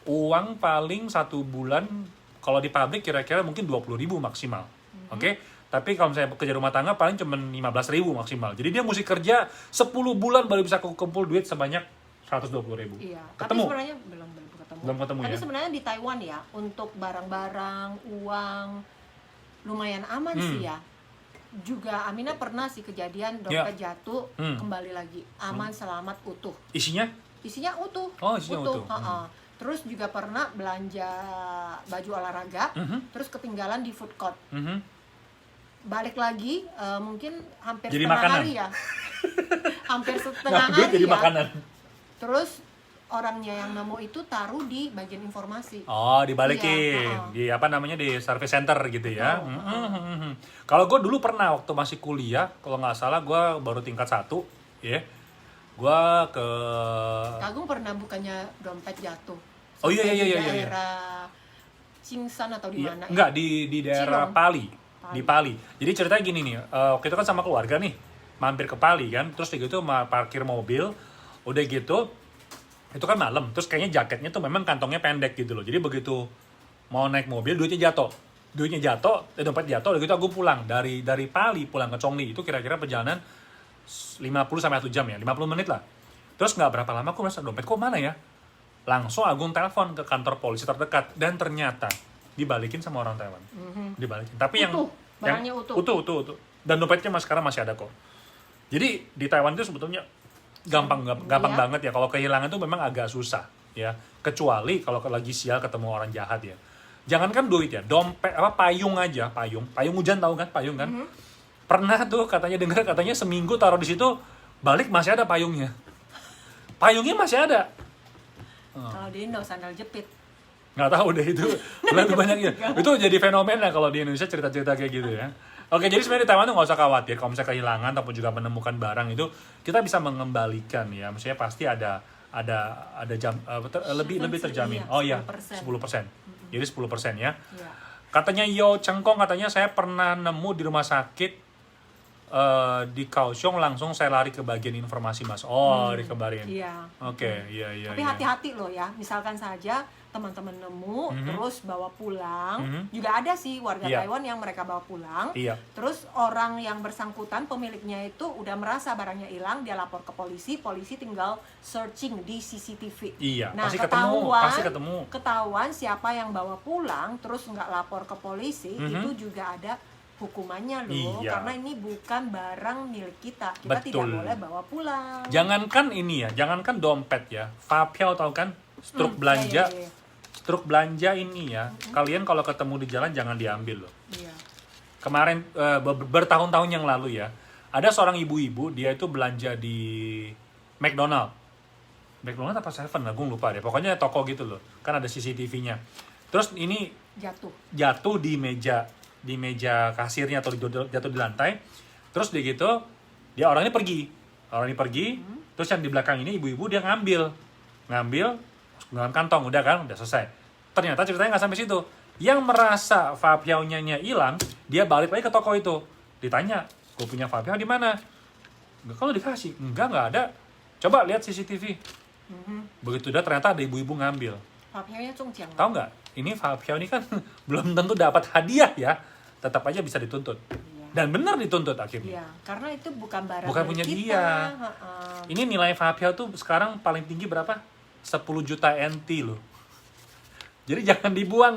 uang paling 1 bulan kalau di pabrik kira-kira mungkin 20.000 maksimal. Oke? Tapi kalau misalnya pekerja rumah tangga paling cuma 15.000 maksimal. Jadi dia mesti kerja 10 bulan baru bisa kumpul duit sebanyak 120.000. Iya. Ketemu? Tapi sebenarnya belum ketemu. Belum ketemu Tapi ya? sebenarnya di Taiwan ya, untuk barang-barang, uang lumayan aman sih ya. Juga Amina pernah sih kejadian dompet jatuh, kembali lagi aman, selamat, utuh. Isinya? Isinya utuh. Oh, isinya utuh. Ha-ha. Terus juga pernah belanja baju olahraga, terus ketinggalan di food court. Balik lagi mungkin hampir Jadi setengah makanan. hari ya. Hampir setengah Duit hari jadi ya. makanan. Terus orangnya yang nemu itu taruh di bagian informasi. Oh, dibalikin. Iya, Di service center gitu ya. Betul. Kalau gue dulu pernah waktu masih kuliah, kalau nggak salah gue baru tingkat 1, ya. Gue ke Kagung pernah bukannya dompet jatuh. Oh, iya. Di daerah Cingsan atau di mana? enggak di daerah Cilong. Pali. Di Pali. Jadi ceritanya gini nih, waktu itu kan sama keluarga nih, mampir ke Pali kan, terus gitu parkir mobil, udah gitu, itu kan malam, terus kayaknya jaketnya tuh memang kantongnya pendek gitu loh, jadi begitu mau naik mobil duitnya jatuh, dompet jatuh, udah gitu aku pulang dari Pali pulang ke Chongli, itu kira-kira perjalanan 50 sampai 1 jam ya, 50 menit lah. Terus nggak berapa lama aku merasa dompet kok mana ya? Langsung Agung telepon ke kantor polisi terdekat dan ternyata dibalikin sama orang Taiwan. Dibalikin. Tapi Utuh, barangnya utuh. Utuh. Dan dompetnya sekarang masih ada kok. Jadi di Taiwan itu sebetulnya gampang Iya. banget ya. Kalau kehilangan itu memang agak susah ya. Kecuali kalau lagi sial ketemu orang jahat ya. Jangankan duit ya, dompet payung aja, payung hujan tahu kan, payung kan. Pernah tuh katanya seminggu taruh di situ, balik masih ada payungnya. Payungnya masih ada. Kalau di Indo sandal jepit. Nggak tahu deh itu lebih banyak ya. Itu jadi fenomena kalau di Indonesia cerita-cerita kayak gitu ya. Oke, jadi sebenarnya di Taiwan tuh nggak usah khawatir kalau misalnya kehilangan ataupun juga menemukan barang itu kita bisa mengembalikan ya. Maksudnya pasti ada jam lebih terjamin. Iya, Oh iya, 10%. 10%. Jadi 10% ya. Iya. Katanya Yo Cengkong katanya saya pernah nemu di rumah sakit di Kaohsiung, langsung saya lari ke bagian informasi Mas. Oh, dikebarin. Iya. Oke, iya. Tapi hati-hati loh ya. Misalkan saja teman-teman nemu, terus bawa pulang. Juga ada sih warga Taiwan yang mereka bawa pulang. Terus orang yang bersangkutan, pemiliknya itu udah merasa barangnya hilang, dia lapor ke polisi, polisi tinggal searching di CCTV. Nah, pasti ketemu. Ketahuan siapa yang bawa pulang, terus nggak lapor ke polisi, itu juga ada hukumannya loh, karena ini bukan barang milik kita. Kita tidak boleh bawa pulang. Jangankan dompet ya, fapiao tahu kan, struk belanja. Struk belanja ini ya, kalian kalau ketemu di jalan jangan diambil loh. Kemarin bertahun-tahun yang lalu ya, ada seorang ibu-ibu, dia itu belanja di McDonald apa Seven lah, gue lupa deh. Pokoknya toko gitu loh, kan ada CCTV-nya. Terus ini jatuh di meja kasirnya atau jatuh di lantai. Terus dia gitu, orang ini pergi. Terus yang di belakang ini ibu-ibu dia ngambil dalam kantong, udah selesai. Ternyata ceritanya nggak sampai situ. Yang merasa fapiao-nya hilang, dia balik lagi ke toko itu. Ditanya, gue punya fapiao di mana? Kalau dikasih, nggak ada. Coba lihat CCTV. Begitu udah ternyata ada ibu-ibu ngambil. Fapiao-nya congjiang. Tahu nggak? Ini fapiao ini kan belum tentu dapat hadiah ya. Tetap aja bisa dituntut. Dan benar dituntut akhirnya. Iya, karena itu bukan barang punya kita. Dia. Ini nilai fapiao tuh sekarang paling tinggi berapa? 10 juta NT loh. Jadi jangan dibuang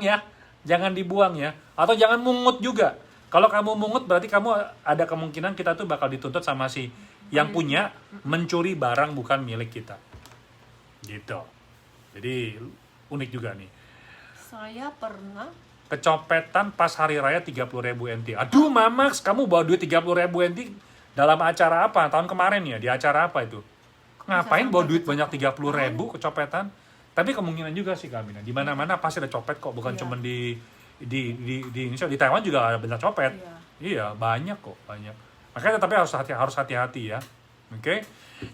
ya. Atau jangan mungut juga. Kalau kamu mungut berarti kamu ada kemungkinan kita tuh bakal dituntut sama si yang punya mencuri barang bukan milik kita. Gitu. Jadi unik juga nih. Saya pernah kecopetan pas hari raya 30.000 NT. Aduh Mamax, kamu bawa duit 30.000 NT dalam acara apa? Tahun kemarin ya, di acara apa itu? Ngapain bawa duit banyak 30.000 kecopetan? Tapi kemungkinan juga sih Kamina. Di mana-mana pasti ada copet kok, bukan cuma di Indonesia, di Taiwan juga ada banyak copet. Iya, banyak kok, banyak. Makanya tapi harus hati-hati ya. Oke.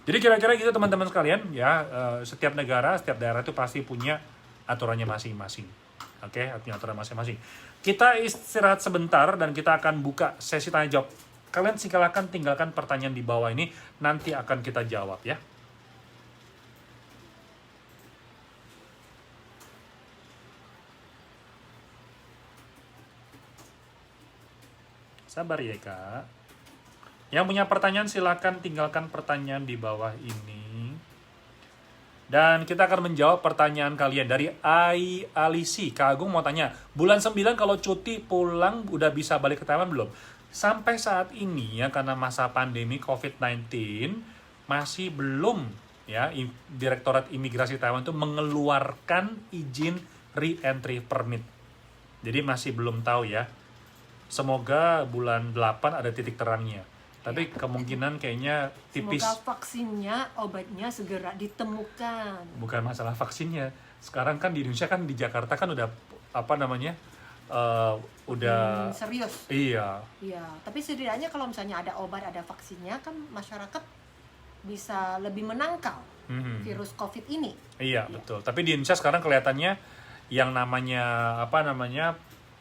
Jadi kira-kira gitu teman-teman sekalian ya, setiap negara, setiap daerah itu pasti punya aturannya masing-masing. Oke, aturan masing-masing. Kita istirahat sebentar dan kita akan buka sesi tanya jawab. Kalian silakan tinggalkan pertanyaan di bawah ini, nanti akan kita jawab ya. Sabar ya Kak. Yang punya pertanyaan silakan tinggalkan pertanyaan di bawah ini. Dan kita akan menjawab pertanyaan kalian dari Alisi. Kak Agung mau tanya, bulan 9 kalau cuti pulang udah bisa balik ke Taiwan belum? Sampai saat ini ya, karena masa pandemi COVID-19 masih belum ya, Direktorat Imigrasi Taiwan itu mengeluarkan izin re-entry permit. Jadi masih belum tahu ya. Semoga bulan 8 ada titik terangnya. Tapi kemungkinan kayaknya tipis. Semoga vaksinnya, obatnya segera ditemukan. Bukan masalah vaksinnya. Sekarang kan di Indonesia kan, di Jakarta kan udah udah serius. Iya. Tapi setidaknya kalau misalnya ada obat, ada vaksinnya, kan masyarakat bisa lebih menangkal virus COVID ini. Iya, betul. Tapi di Indonesia sekarang kelihatannya yang namanya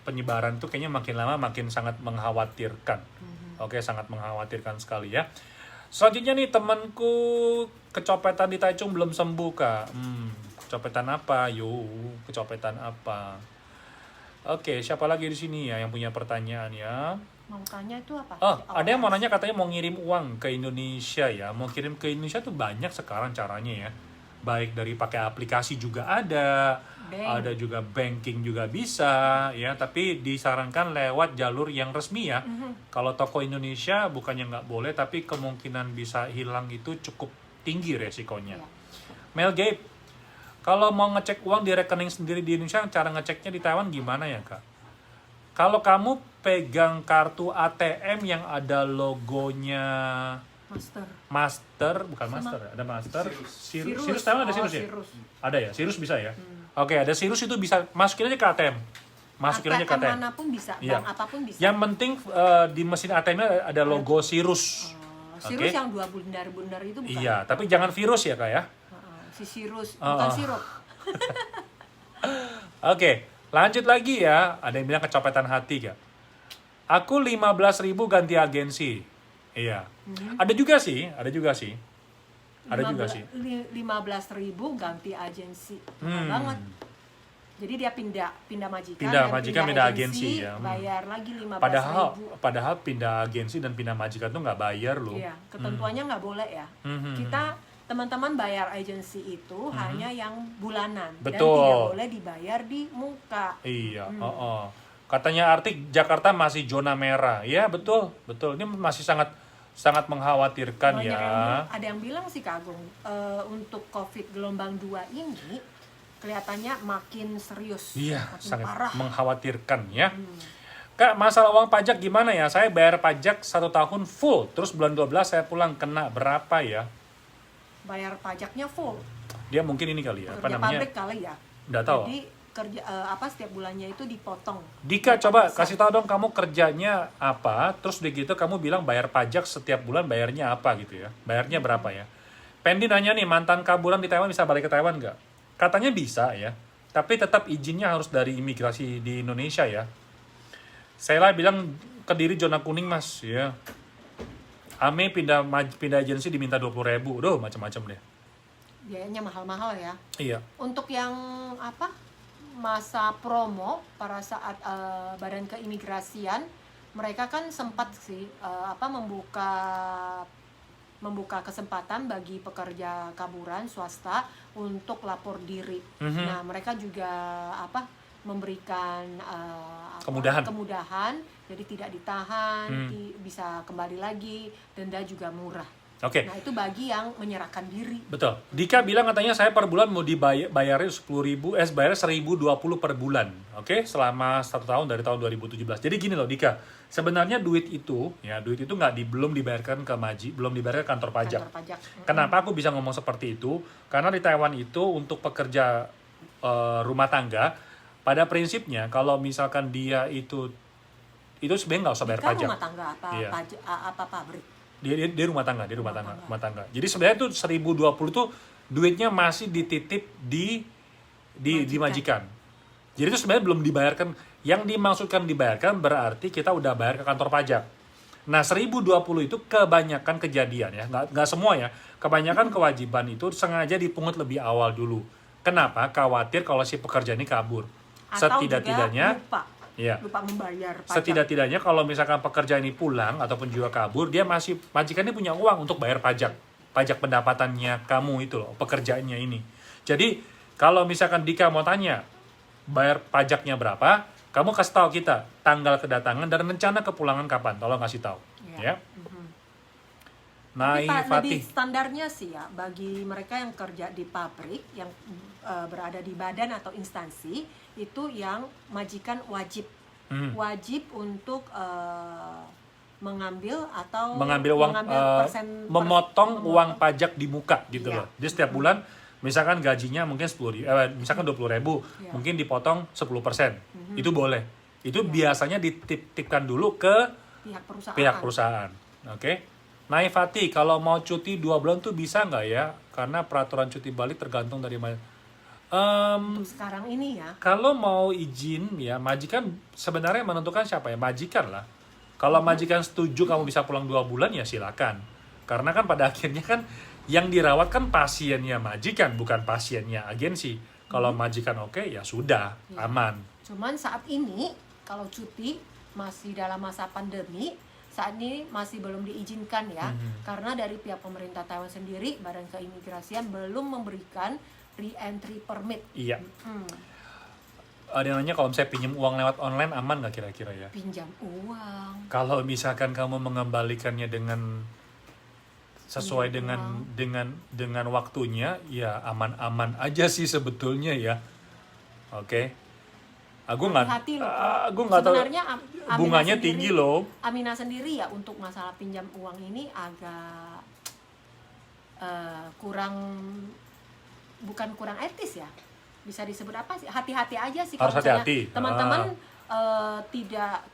penyebaran tuh kayaknya makin lama makin sangat mengkhawatirkan. Oke, sangat mengkhawatirkan sekali ya. Selanjutnya nih, temanku kecopetan di Taichung belum sembuh Kak. Kecopetan apa? Kecopetan apa? Oke, siapa lagi di sini ya yang punya pertanyaan ya? Mau tanya itu apa? Ada yang mau nanya, katanya mau ngirim uang ke Indonesia ya. Mau kirim ke Indonesia tuh banyak sekarang caranya ya. Baik dari pakai aplikasi juga ada juga banking juga bisa ya, tapi disarankan lewat jalur yang resmi ya. Kalau toko Indonesia bukannya nggak boleh, tapi kemungkinan bisa hilang itu cukup tinggi resikonya. Mel Gabe, kalau mau ngecek uang di rekening sendiri di Indonesia, cara ngeceknya di Taiwan gimana ya Kak? Kalau kamu pegang kartu ATM yang ada logonya Master, bukan Master, ada Master. Sirus Taiwan ada Sirus ya? Ada ya, Sirus bisa ya? Oke, ada Sirus itu bisa masukin aja ke ATM. Masukin aja ke ATM. Manapun bisa, bank apapun bisa. Yang penting di mesin ATM-nya ada logo Sirus. Sirus yang 2 bundar-bundar itu bukan? Iya, tapi jangan virus ya Kak ya? Si Sirus, bukan sirup. Oke, lanjut lagi ya. Ada yang bilang kecopetan hati Kak. Aku 15.000 ganti agensi. Iya. Ada juga sih. 15.000 ganti agensi. Mahal banget. Jadi dia pindah majikan, Pindah dan majikan, pindah agensi, ya. bayar lagi 15.000. Padahal pindah agensi dan pindah majikan tuh nggak bayar loh. Iya, ketentuannya nggak boleh ya. Kita teman-teman bayar agensi itu hanya yang bulanan. Betul. Dan tidak boleh dibayar di muka. Iya, Katanya Artik Jakarta masih zona merah. Ya, betul. Ini masih sangat mengkhawatirkan ya. Ada yang bilang sih Kak Agung, untuk COVID gelombang 2 ini kelihatannya makin serius, Iya, makin sangat parah. mengkhawatirkan ya. Kak, masalah uang pajak gimana ya? Saya bayar pajak 1 tahun full, terus bulan 12 saya pulang, kena berapa ya? Bayar pajaknya full. Dia mungkin ini kali ya, Kerja pabrik kali ya. Nggak tahu. Jadi setiap bulannya itu dipotong. Dika, coba kasih tahu dong kamu kerjanya apa, terus udah gitu kamu bilang bayar pajak setiap bulan bayarnya apa gitu ya. Bayarnya berapa ya? Pendi nanya nih, mantan kaburan di Taiwan bisa balik ke Taiwan nggak? Katanya bisa ya, tapi tetap izinnya harus dari imigrasi di Indonesia ya. Sheila bilang Kediri zona kuning mas ya. Ame pindah agensi diminta 20.000, Duh macam-macam deh. Biayanya mahal-mahal ya. Iya. Untuk yang masa promo pada saat Badan Keimigrasian, mereka kan sempat sih membuka kesempatan bagi pekerja kaburan swasta untuk lapor diri. Nah, mereka juga memberikan kemudahan, jadi tidak ditahan, bisa kembali lagi, denda juga murah. Oke. Nah, itu bagi yang menyerahkan diri. Betul. Dika bilang katanya saya per bulan mau bayarnya 1.020 per bulan. Oke, selama 1 tahun dari tahun 2017. Jadi gini loh Dika, sebenarnya duit itu nggak belum dibayarkan ke belum dibayarkan ke kantor pajak. Kenapa aku bisa ngomong seperti itu? Karena di Taiwan itu untuk pekerja rumah tangga, pada prinsipnya kalau misalkan dia itu sebenarnya nggak usah bayar pajak. Rumah tangga apa pabrik? Dia rumah tangga. Jadi sebenarnya tuh 1.020 tuh duitnya masih dititip di majikan. Jadi itu sebenarnya belum dibayarkan. Yang dimaksudkan dibayarkan berarti kita udah bayar ke kantor pajak. Nah 1.020 itu kebanyakan kejadian ya, nggak semua ya. Kebanyakan kewajiban itu sengaja dipungut lebih awal dulu. Kenapa? Khawatir kalau si pekerja ini kabur. Atau juga lupa membayar pajak. Setidak-tidaknya kalau misalkan pekerja ini pulang ataupun juga kabur, dia majikan ini punya uang untuk bayar pajak pendapatannya kamu itu loh, pekerjaannya ini. Jadi kalau misalkan Dika mau tanya bayar pajaknya berapa, kamu kasih tahu kita tanggal kedatangan dan rencana kepulangan kapan, tolong kasih tahu ya. Nah, lebih standarnya sih ya bagi mereka yang kerja di pabrik yang berada di badan atau instansi itu, yang majikan wajib untuk mengambil uang persen memotong uang pajak di muka gitu loh. Jadi setiap bulan misalkan gajinya mungkin 20.000, mungkin dipotong 10%. Itu boleh. Itu biasanya dititipkan dulu ke pihak perusahaan. Oke. Naifati, kalau mau cuti 2 bulan tuh bisa nggak ya? Karena peraturan cuti balik tergantung dari untuk sekarang ini ya. Kalau mau izin ya, majikan sebenarnya menentukan siapa ya? Majikan lah. Kalau majikan setuju kamu bisa pulang 2 bulan ya silakan. Karena kan pada akhirnya kan yang dirawat kan pasiennya majikan, bukan pasiennya agensi. Kalau majikan oke, ya sudah, aman. Cuman saat ini kalau cuti masih dalam masa pandemi, saat ini masih belum diizinkan ya, karena dari pihak pemerintah Taiwan sendiri, Badan Keimigrasian belum memberikan re-entry permit. Iya. Ada yang nanya kalau misalnya pinjam uang lewat online aman nggak kira-kira ya? Pinjam uang. Kalau misalkan kamu mengembalikannya dengan sesuai dengan waktunya, ya aman-aman aja sih sebetulnya ya. Oke. Aku nggak tahu. Sebenarnya bunganya tinggi loh. Amina sendiri ya untuk masalah pinjam uang ini agak bukan kurang etis ya, bisa disebut apa sih, hati-hati aja sih. Harus kalau hati-hati. Teman-teman tidak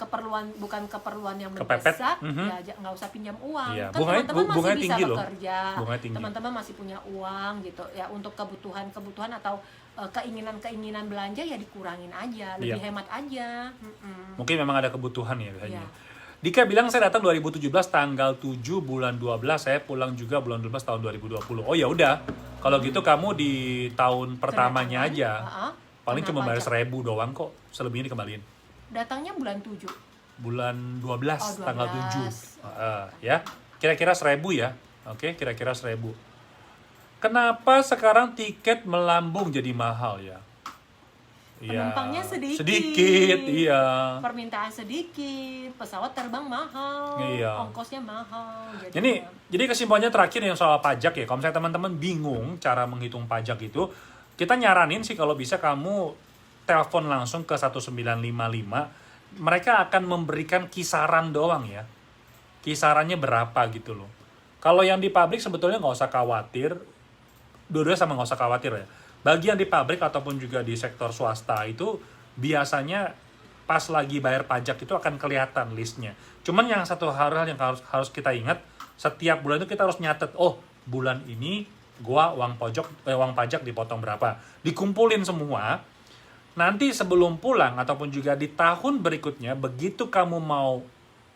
bukan keperluan yang mendesak, ya nggak usah pinjam uang. Iya. Kan teman-teman masih bisa tinggi bekerja, tinggi. teman-teman masih punya uang gitu ya, untuk kebutuhan atau keinginan belanja ya dikurangin aja, lebih hemat aja. Mungkin memang ada kebutuhan ya biasanya. Dika bilang saya datang 2017 tanggal 7 bulan 12, saya pulang juga bulan 12 tahun 2020. Oh ya udah, kalau gitu kamu di tahun pertamanya aja. paling Kena cuma bayar pajak. 1.000 doang kok, selebihnya dikembaliin. Datangnya bulan 7. Bulan 12, Oh, 12. tanggal 7. Ya, kira-kira 1.000 ya. Oke, kira-kira 1.000. Kenapa sekarang tiket melambung jadi mahal ya? Ya, Penumpangnya sedikit. Sedikit, iya. Permintaan sedikit, pesawat terbang mahal, Iya. ongkosnya mahal. Jadi kesimpulannya terakhir yang soal pajak ya. Kalau misalnya teman-teman bingung cara menghitung pajak itu, kita nyaranin sih kalau bisa kamu telepon langsung ke 1955. Mereka akan memberikan kisaran doang ya. Kisarannya berapa gitu loh. Kalau yang di pabrik sebetulnya nggak usah khawatir. Dua-duanya sama nggak usah khawatir ya. Bagi yang di pabrik ataupun juga di sektor swasta itu biasanya pas lagi bayar pajak itu akan kelihatan listnya. Cuman yang satu hal yang harus kita ingat, setiap bulan itu kita harus nyatet, oh bulan ini gua uang pajak dipotong berapa. Dikumpulin semua. Nanti sebelum pulang ataupun juga di tahun berikutnya, begitu kamu mau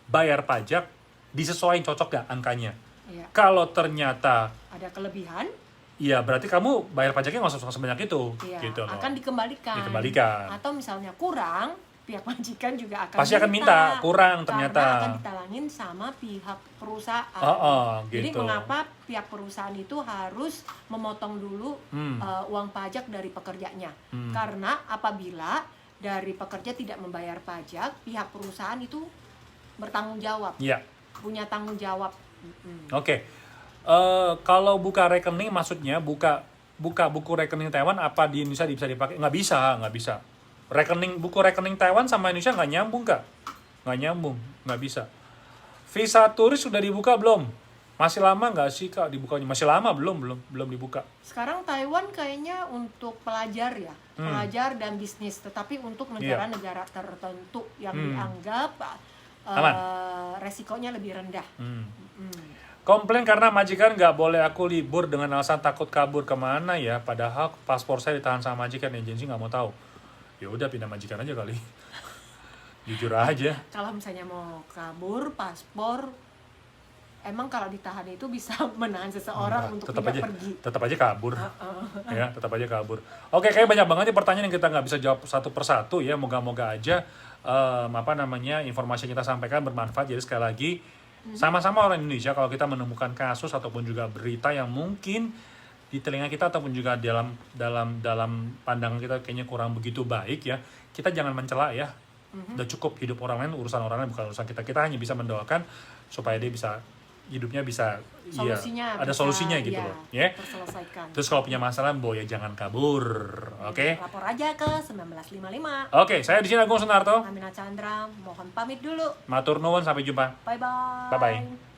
bayar pajak, disesuaikan cocok gak angkanya. Iya. Kalau ternyata Ada kelebihan, iya, berarti kamu bayar pajaknya nggak usah sebanyak itu, iya, gitu loh. akan dikembalikan. Dikembalikan. Atau misalnya kurang, pihak majikan juga akan Pasti akan minta, kurang ternyata. Karena akan ditalangin sama pihak perusahaan. Jadi gitu. mengapa pihak perusahaan itu harus memotong dulu uang pajak dari pekerjanya? Karena apabila dari pekerja tidak membayar pajak, pihak perusahaan itu bertanggung jawab, Iya. punya tanggung jawab. Oke. Kalau buka rekening maksudnya buka buku rekening Taiwan apa di Indonesia bisa dipakai? Nggak bisa. Buku rekening Taiwan sama Indonesia nggak nyambung Kak. Nggak nyambung, nggak bisa. Visa turis sudah dibuka belum? Masih lama nggak sih Kak dibukanya? Masih lama belum dibuka. Sekarang Taiwan kayaknya untuk pelajar ya, pelajar dan bisnis, tetapi untuk negara-negara tertentu yang dianggap Aman. resikonya lebih rendah. Komplain karena majikan nggak boleh aku libur dengan alasan takut kabur kemana ya. Padahal paspor saya ditahan sama majikan, agensi nggak mau tahu. Ya udah pindah majikan aja kali. Jujur aja. Kalau misalnya mau kabur, paspor, emang kalau ditahan itu bisa menahan seseorang Enggak, untuk tetap tidak aja, pergi. Tetap aja kabur. Ya, tetap aja kabur. Oke, kayak banyak banget nih pertanyaan yang kita nggak bisa jawab satu persatu ya. Moga-moga aja informasi yang kita sampaikan bermanfaat. Jadi sekali lagi sama-sama orang Indonesia kalau kita menemukan kasus ataupun juga berita yang mungkin di telinga kita ataupun juga dalam pandangan kita kayaknya kurang begitu baik ya, kita jangan mencela ya. Udah cukup hidup orang lain, urusan orang lain bukan urusan kita. Kita hanya bisa mendoakan supaya dia bisa hidupnya bisa Solusinya ada bisa, solusinya gitu ya, loh ya. terselesaikan. Terus kalau punya masalah ya jangan kabur. Oke. Lapor aja ke 1955. Oke, saya di sini Agung Sunarto. Amina Chandra, mohon pamit dulu. Matur nuwun, sampai jumpa. Bye-bye. Bye-bye.